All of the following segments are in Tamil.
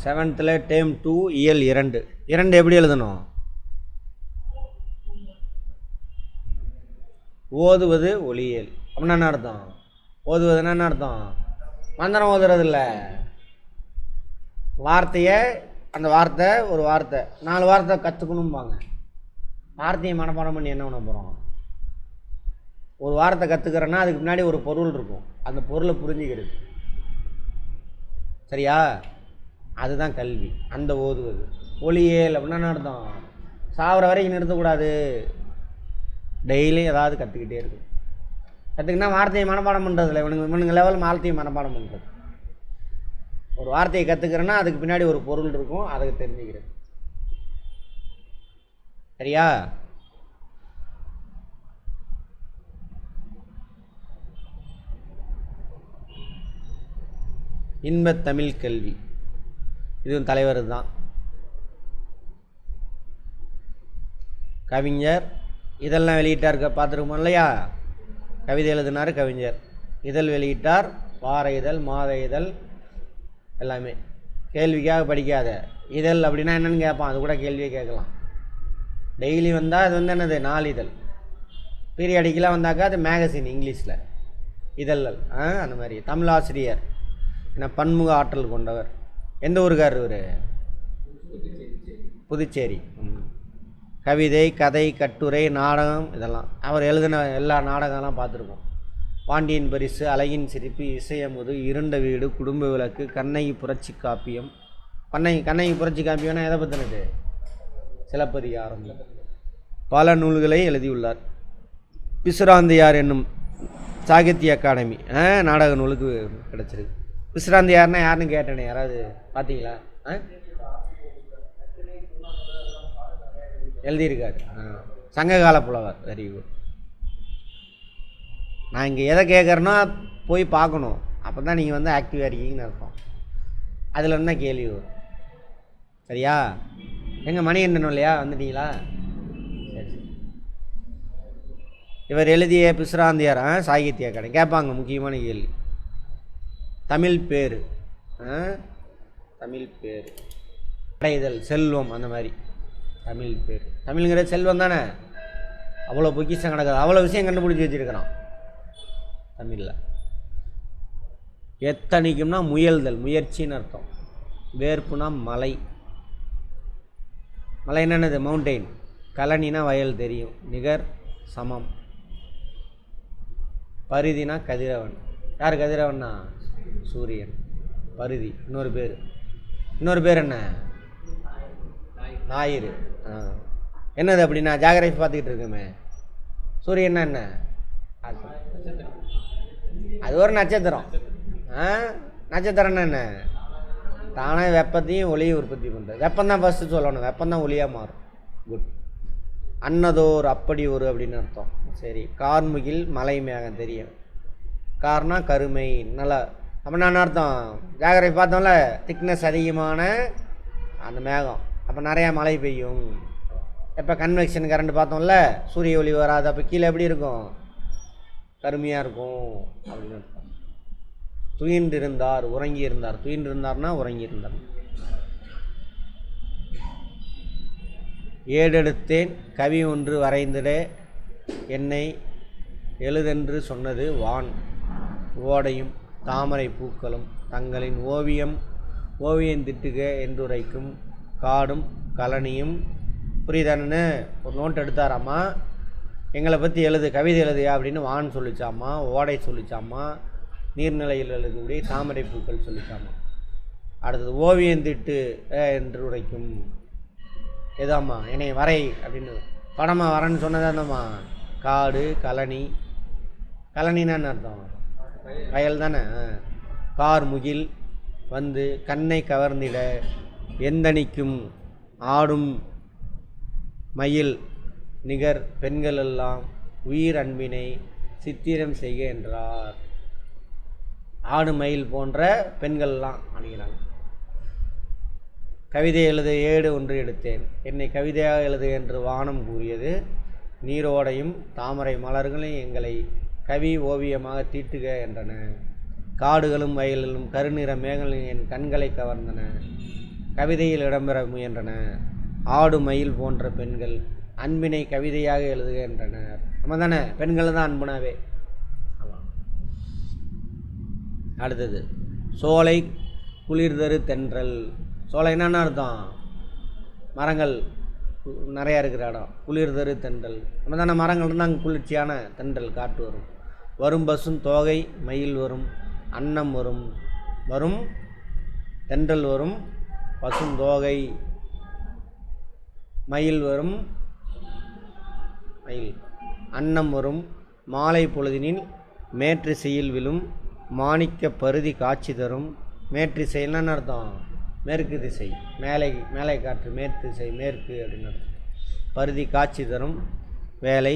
7th டேர்ம் 2 இயல் 2 2 எப்படி எழுதணும்? ஓதுவது ஒளியியல். அப்படின்னா என்ன அர்த்தம்? ஓதுவதுன்னா என்ன அர்த்தம்? மந்திரம் ஓதுறது இல்லை, வார்த்தையை, அந்த வார்த்தை ஒரு வார்த்தை 4 வார்த்தை கற்றுக்கணும்பாங்க. வார்த்தையை மனப்பாடம் பண்ணி என்ன பண்ண போகிறோம்? ஒரு வார்த்தை கற்றுக்கிறேன்னா அதுக்கு முன்னாடி ஒரு பொருள் இருக்கும், அந்த பொருளை புரிஞ்சுக்கிறது. சரியா? அதுதான் கல்வி. அந்த ஓதுவது ஒளியியல் அப்படின்னா என்ன அர்த்தம்? சாவர வரைக்கும் நிறுத்தக்கூடாது, டெய்லி ஏதாவது கற்றுக்கிட்டே இருக்கும். கற்றுக்கினா வார்த்தையை மனப்பாடம் பண்ணுறதில்ல, இவனுங்க லெவல் வார்த்தையை மனப்பாடம் பண்ணுறது. ஒரு வார்த்தையை கற்றுக்கிறேன்னா அதுக்கு பின்னாடி ஒரு பொருள் இருக்கும், அதை தெரிஞ்சுக்கிறது. சரியா? இன்பத் தமிழ் கல்வி, இதுவும் தலைவர் தான். கவிஞர் இதெல்லாம் வெளியிட்டார், பார்த்துருக்கோம் இல்லையா? கவிதை எழுதினார் கவிஞர், இதழ் வெளியிட்டார், வார இதழ், மாத இதழ், எல்லாமே. கேள்விக்காக படிக்காத இதழ் அப்படின்னா என்னென்னு கேட்பான், அது கூட கேள்வியை கேட்கலாம். டெய்லி வந்தால் அது என்னது? நாளிதழ். பீரியாடிக்கெலாம் வந்தாக்கா அது மேகசின், இங்கிலீஷில் இதழ்கள். அந்த மாதிரி. தமிழ் ஆசிரியர், என்ன பன்முக ஆற்றல் கொண்டவர். எந்த ஊருக்கார் இவர்? புதுச்சேரி. கவிதை, கதை, கட்டுரை, நாடகம், இதெல்லாம் அவர் எழுதின எல்லா நாடகம்லாம் பார்த்துருக்கோம். பாண்டியன் பரிசு, அழகின் சிரிப்பு, இசையமுது, இருண்ட வீடு, குடும்ப விளக்கு, கண்ணகி புரட்சி காப்பியம். கண்ணகி புரட்சி காப்பியம்னா எதை பற்றினது? சிலப்பதிகாரம். பல நூல்களை எழுதியுள்ளார். பிசுராந்தையார் என்னும் சாகித்ய அகாடமி நாடக நூலுக்கு கிடச்சிருக்கு. பிசுராந்தையார்னா யாருன்னு கேட்டேனே, யாராவது பார்த்தீங்களா? எழுதியிருக்காரு, சங்ககால புலவர். Very good. நான் இங்கே எதை கேட்குறேன்னா போய் பார்க்கணும், அப்போ தான் நீங்கள் வந்து ஆக்டிவாக இருக்கீங்கன்னு அர்த்தம். அதில் இருந்தால் கேள்வி வரும். சரியா? எங்கள் மணி என்னணும் இல்லையா? வந்துட்டீங்களா? சரி சரி. இவர் எழுதிய பிசுராந்தையார் சாகித்ய அகாடமி கேட்பாங்க, முக்கியமான கேள்வி. தமிழ் பேர், தமிழ் பேர், அடைதல், செல்வம், அந்த மாதிரி. தமிழ் பேர், தமிழ்ங்கிறது செல்வம் தானே. அவ்வளோ பொக்கிஷம் கிடக்குது, அவ்வளோ விஷயம் கண்டுபிடிச்சி வச்சுருக்கிறான் தமிழில். எத்தனைக்கும்னா முயல்தல், முயற்சின்னு அர்த்தம். வேர்ப்புனா மலை, மலை என்னது? மவுண்டெயின். கலனினா வயல், தெரியும். நிகர், சமம். பரிதினா கதிரவன். யார் கதிரவன்னா? சூரியன். பரிதி இன்னொரு பேர் என்ன? ஞாயிறு. என்னது அப்படின்னா? ஜாகிரபி பார்த்துக்கிட்டு இருக்குமே. சூரியன்னா என்ன? அது ஒரு நட்சத்திரம். நட்சத்திரம்னா என்ன? தானே வெப்பத்தையும் ஒளியை உற்பத்தி பண்ணுறது. வெப்பந்தான் ஃபஸ்ட்டு சொல்லணும், வெப்பந்தான் ஒளியாக மாறும். குட். அன்னதோர் அப்படி ஒரு அப்படின்னு அர்த்தம். சரி. கார்முகில், மலை மேகம், தெரியும். கார்னா கருமை, நல்லா. அப்படின்னா என்ன அர்த்தம்? ஜாகிரபி பார்த்தோம்ல, திக்னஸ் அதிகமான அந்த மேகம், அப்போ நிறையா மழை பெய்யும். எப்போ கன்வெக்ஷன் கரண்ட் பார்த்தோம்ல, சூரிய ஒளி வராது, அப்போ கீழே எப்படி இருக்கும்? கருமையாக இருக்கும் அப்படின்னு அர்த்தம். துயின்றிருந்தார், உறங்கி இருந்தார். துயின்றிருந்தார்னா உறங்கி இருந்தார். ஏடெடுத்தேன் கவி ஒன்று வரைந்திட என்னை எழுதென்று சொன்னது வான் ஓடையும் தாமரை பூக்களும் தங்களின் ஓவியம் திட்டுக என்றுரைக்கும் காடும் கலனியும். புரியுதானு? ஒரு நோட் எடுத்தாராம்மா, எங்களை பற்றி எழுது, கவிதை எழுதியா அப்படின்னு வான் சொல்லிச்சாம்மா, ஓடை சொல்லிச்சாம்மா, நீர்நிலையில் எழுதக்கூடிய தாமரை பூக்கள் சொல்லிச்சாம்மா. அடுத்தது ஓவியம் திட்டு என்று உரைக்கும். எதாம்மா? என்னை வரை அப்படின்னு படமாக வரேன்னு சொன்னதாம்மா. காடு, கலனி. கலனின்னா என்ன அர்த்தம்? வயல் தானே. கார்முகில் வந்து கண்ணை கவர்ந்திட எந்தனிக்கும் ஆடும் மயில் நிகர் பெண்கள் எல்லாம் உயிர் அன்பினை சித்திரம் செய்க என்றார். ஆடு மயில் போன்ற பெண்கள்லாம் அணுகிறாங்க. கவிதை எழுத ஏடு ஒன்று எடுத்தேன், என்னை கவிதையாக எழுது என்று வானம் கூறியது. நீரோடையும் தாமரை மலர்களும் எங்களை கவி ஓவியமாக தீட்டுக என்றன. காடுகளும் வயல்களும் கருநிற மேகங்களும் என் கண்களை கவர்ந்தன. கவிதையில் இடம்பெற முயன்றன. ஆடு மயில் போன்ற பெண்கள் அன்பினை கவிதையாக எழுதுகின்றனர். நம்ம தானே பெண்கள் தான் அன்புனாவே. அடுத்தது சோலை குளிர்தரு தென்றல். சோலைன்னா அர்த்தம் மரங்கள் நிறையா இருக்கிற இடம். குளிர்தரு தென்றல் நம்ம தானே மரங்கள் இருந்தால் அங்கே குளிர்ச்சியான தென்றல் காற்று வரும். வரும் பசும் தோகை மயில் வரும் அன்னம் வரும். வரும் தென்றல் வரும் பசும் தோகை மயில் வரும் மயில் அன்னம் வரும். மாலை பொழுதினில் மேற்றிசையில் விழும் மாணிக்க பருதி காட்சி தரும். மேற்றிசைன்னு அர்த்தம் மேற்கு திசை. மேலை காற்று மேற்கு திசை மேற்கு அப்படின்னு அர்த்தம். பருதி காட்சி தரும் வேலை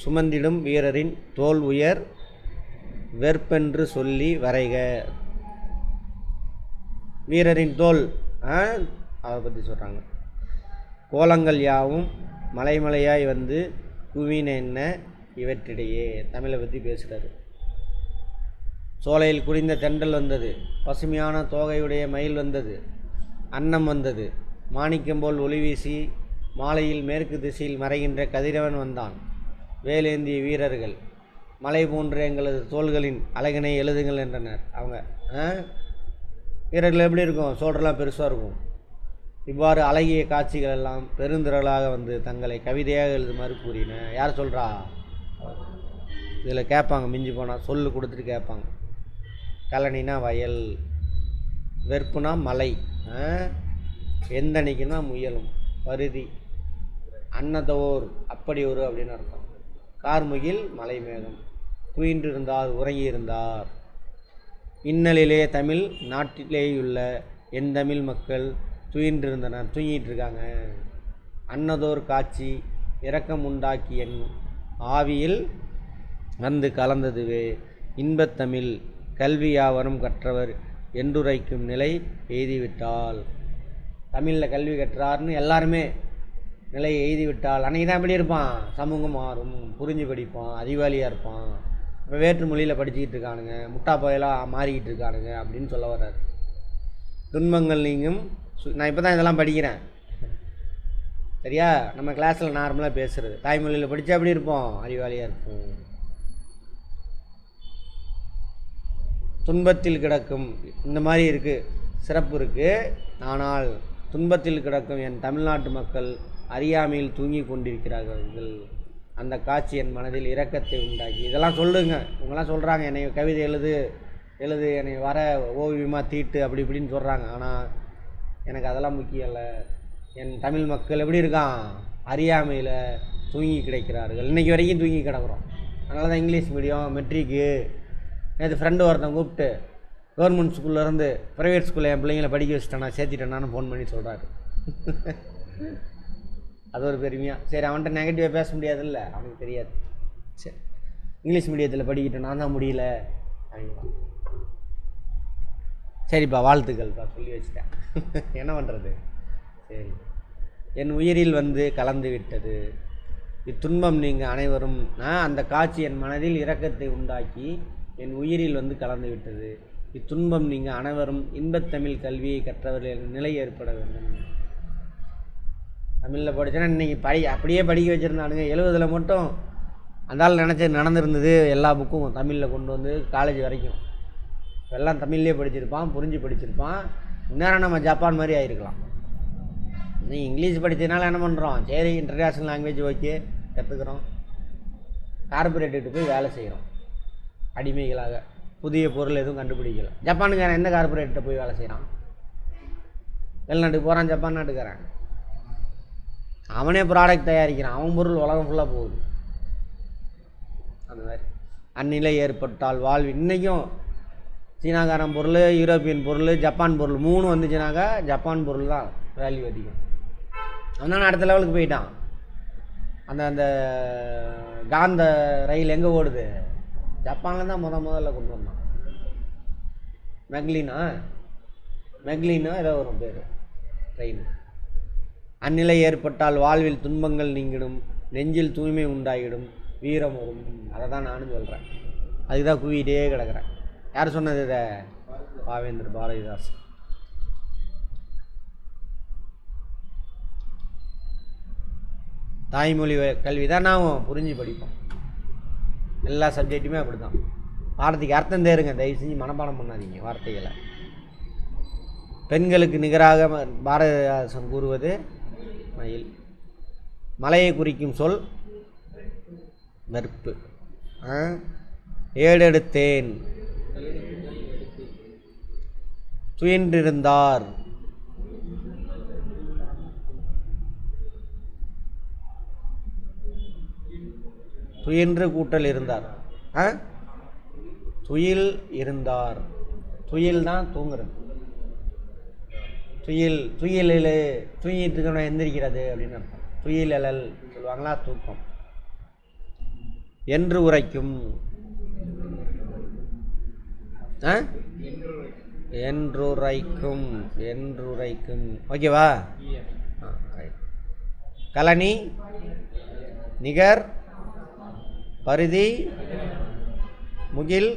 சுமந்திடும் வீரரின் தோல் உயர் வெற்பென்று சொல்லி வரைக. வீரரின் தோல் அதை பற்றி சொல்கிறாங்க. கோலங்கள் யாவும் மலைமலையாய் வந்து குவின என்ன இவற்றிடையே. தமிழை பற்றி பேசுகிறாரு. சோலையில் குடிந்த தென்றல் வந்தது. பசுமையான தோகையுடைய மயில் வந்தது. அன்னம் வந்தது. மாணிக்கம்போல் ஒளி வீசி மாலையில் மேற்கு திசையில் மறைகின்ற கதிரவன் வந்தான். வேலேந்திய வீரர்கள் மலை போன்ற எங்களது தோள்களின் அழகினை எழுதுங்கள் என்றனர். அவங்க வீரர்கள் எப்படி இருக்கும்? சோழரெல்லாம் பெருசாக இருக்கும். இவ்வாறு அழகிய காட்சிகள் எல்லாம் பெருந்திரளாக வந்து தங்களை கவிதையாக எழுதுமாறு கூறின. யார் சொல்கிறா? இதில் கேட்பாங்க. மிஞ்சி போனால் சொல்லு கொடுத்துட்டு கேட்பாங்க. கலனினா வயல், வெறுப்புனா மலை, எந்தனைக்குன்னா முயலும், பருதி, அன்னதோர் அப்படி ஒரு அப்படின்னு அர்த்தம். கார்முகில் மலை மேகம், துயின்றிருந்தார் உறங்கியிருந்தார். இன்னலிலே தமிழ் நாட்டிலேயுள்ள என் தமிழ் மக்கள் துயின்றிருந்தனர், தூங்கிட்டு இருக்காங்க. அன்னதோர் காட்சி இரக்கம் உண்டாக்கி என் ஆவியில் வந்து கலந்ததுவே. இன்பத்தமிழ் கல்வி யாவரும் கற்றவர் என்றுரைக்கும் நிலை எய்திவிட்டால். தமிழில் கல்வி கற்றார்னு எல்லாருமே நிலையை எய்திவிட்டால் அன்றைக்கி தான் எப்படி இருப்பான்? சமூகம் மாறும், புரிஞ்சு படிப்பான், அறிவாளியாக இருப்பான். இப்போ வேற்று மொழியில் படிச்சுக்கிட்டு இருக்கானுங்க, முட்டா போயெல்லாம் மாறிக்கிட்டு இருக்கானுங்க அப்படின்னு சொல்ல வர்றாரு. துன்பங்கள் நீங்கும். நான் இப்போ தான் இதெல்லாம் படிக்கிறேன் சரியா? நம்ம கிளாஸில் நார்மலாக பேசுகிறது. தாய்மொழியில் படித்தா எப்படி இருப்போம்? அறிவாளியாக இருப்போம். துன்பத்தில் கிடக்கும் இந்த மாதிரி இருக்குது, சிறப்பு இருக்குது. ஆனால் துன்பத்தில் கிடக்கும் என் தமிழ்நாட்டு மக்கள் அறியாமையில் தூங்கி கொண்டிருக்கிறார்கள். அந்த காட்சி என் மனதில் இரக்கத்தை உண்டாக்கி. இதெல்லாம் சொல்லுங்க. இவங்கெல்லாம் சொல்கிறாங்க என்னை கவிதை எழுது என்னை வர ஓவியமாக தீட்டு அப்படி இப்படின்னு சொல்கிறாங்க. ஆனால் எனக்கு அதெல்லாம் முக்கியம் இல்லை. என் தமிழ் மக்கள் எப்படி இருக்கான்? அறியாமையில் தூங்கி கிடைக்கிறார்கள். இன்றைக்கி வரைக்கும் தூங்கி கிடக்குறோம். அதனால தான் இங்கிலீஷ் மீடியம் மெட்ரிக்கு. நேற்று ஃப்ரெண்டு ஒருத்தன் கூப்பிட்டு கவர்மெண்ட் ஸ்கூல்லேருந்து ப்ரைவேட் ஸ்கூலில் என் பிள்ளைங்களை படிக்க வச்சுட்டேன், சேர்த்திட்டேன்னான்னு ஃபோன் பண்ணி சொல்கிறாரு. அது ஒரு பெருமையாக. சரி, அவன்கிட்ட நெகட்டிவாக பேச முடியாதுல்ல, அவனுக்கு தெரியாது. சரி, இங்கிலீஷ் மீடியத்தில் படிக்கிட்டேன், நான் தான் முடியல அப்படிங்களா? சரிப்பா, வாழ்த்துக்கள்ப்பா, சொல்லி வச்சுட்டேன். என்ன பண்ணுறது? சரி. என் உயிரில் வந்து கலந்து விட்டது இத்துன்பம் நீங்கள் அனைவரும். அந்த காட்சி என் மனதில் இரக்கத்தை உண்டாக்கி என் உயிரில் வந்து கலந்து விட்டது. இத்துன்பம் நீங்கள் அனைவரும் இன்பத்தமிழ் கல்வியை கற்றவர்கள் நிலை ஏற்பட வேண்டும். தமிழில் படித்தேன்னா இன்றைக்கி அப்படியே படிக்க வச்சுருந்தானுங்க. 70 மட்டும் அந்தால் நினச்சது நடந்திருந்தது. எல்லா புக்கும் தமிழில் கொண்டு வந்து காலேஜ் வரைக்கும் எல்லாம் தமிழ்லேயே படிச்சிருப்பான், புரிஞ்சு படிச்சிருப்பான். இந்நேரம் நம்ம ஜப்பான் மாதிரி ஆகிருக்கலாம். இன்னும் இங்கிலீஷ் படித்ததுனால என்ன பண்ணுறோம்? சரி, இன்டர்நேஷ்னல் லாங்குவேஜ் ஓகே கற்றுக்குறோம், கார்பரேட்டுக்கு போய் வேலை செய்கிறோம் அடிமைகளாக. புதிய பொருள் எதுவும் கண்டுபிடிக்கல. ஜப்பானுக்காரன் எந்த கார்பரேட்டை போய் வேலை செய்கிறான்? வெளிநாட்டுக்கு போகிறான், ஜப்பான் நாட்டுக்காரன். அவனே ப்ராடக்ட் தயாரிக்கிறான், அவன் பொருள் உலகம் ஃபுல்லாக போகுது. அந்த மாதிரி அந்நிலை ஏற்பட்டால் வாழ்வு. இன்றைக்கும் சீனாக்காரன் பொருள், யூரோப்பியன் பொருள், ஜப்பான் பொருள் 3 வந்துச்சுனாக்கா ஜப்பான் பொருள் தான் வேல்யூ அதிகம். அவன் அடுத்த லெவலுக்கு போயிட்டான். அந்த காந்த ரயில் எங்கே ஓடுது? ஜப்பானில் தான் முதல்ல கொண்டு வந்தான். மெக்லினா ஏதோ வரும் பேர் ட்ரெயின். அந்நிலை ஏற்பட்டால் வாழ்வில் துன்பங்கள் நீங்கிடும், நெஞ்சில் தூய்மை உண்டாகிடும், வீரம் வரும். அதை தான் நானும் சொல்கிறேன். அதுக்கு தான் குவிக்கிட்டே கிடக்கிறேன். யார் சொன்னது இதை? பாவேந்தர் பாரதிதாசன். தாய்மொழி கல்வி தான் நாம் புரிஞ்சு படிப்போம். எல்லா சப்ஜெக்ட்டுமே அப்படி தான். வார்த்தைக்கு அர்த்தம் தேருங்க, தயவு செஞ்சு மனப்பாடம் பண்ணாதீங்க வார்த்தைகளை. பெண்களுக்கு நிகராக பாரதிதாசன் கூறுவது மயில். மலையை குறிக்கும் சொல் வெறுப்பு. ஏடெடுத்தேன், துயின்றிருந்தார், துயின்று கூட்டல் இருந்தார், துயில் இருந்தார். துயில் தான் தூங்குறது. துயிலில் தூங்கிட்டு இருக்கணும் எந்திரிக்கிறது அப்படின்னு அர்த்தம். துயிலல் சொல்லுவாங்களா, தூக்கம். என்று உரைக்கும், என்றுரைக்கும், என்றுரைக்கும். ஓகேவா? கலனி, நிகர், பரிதி, முகில்,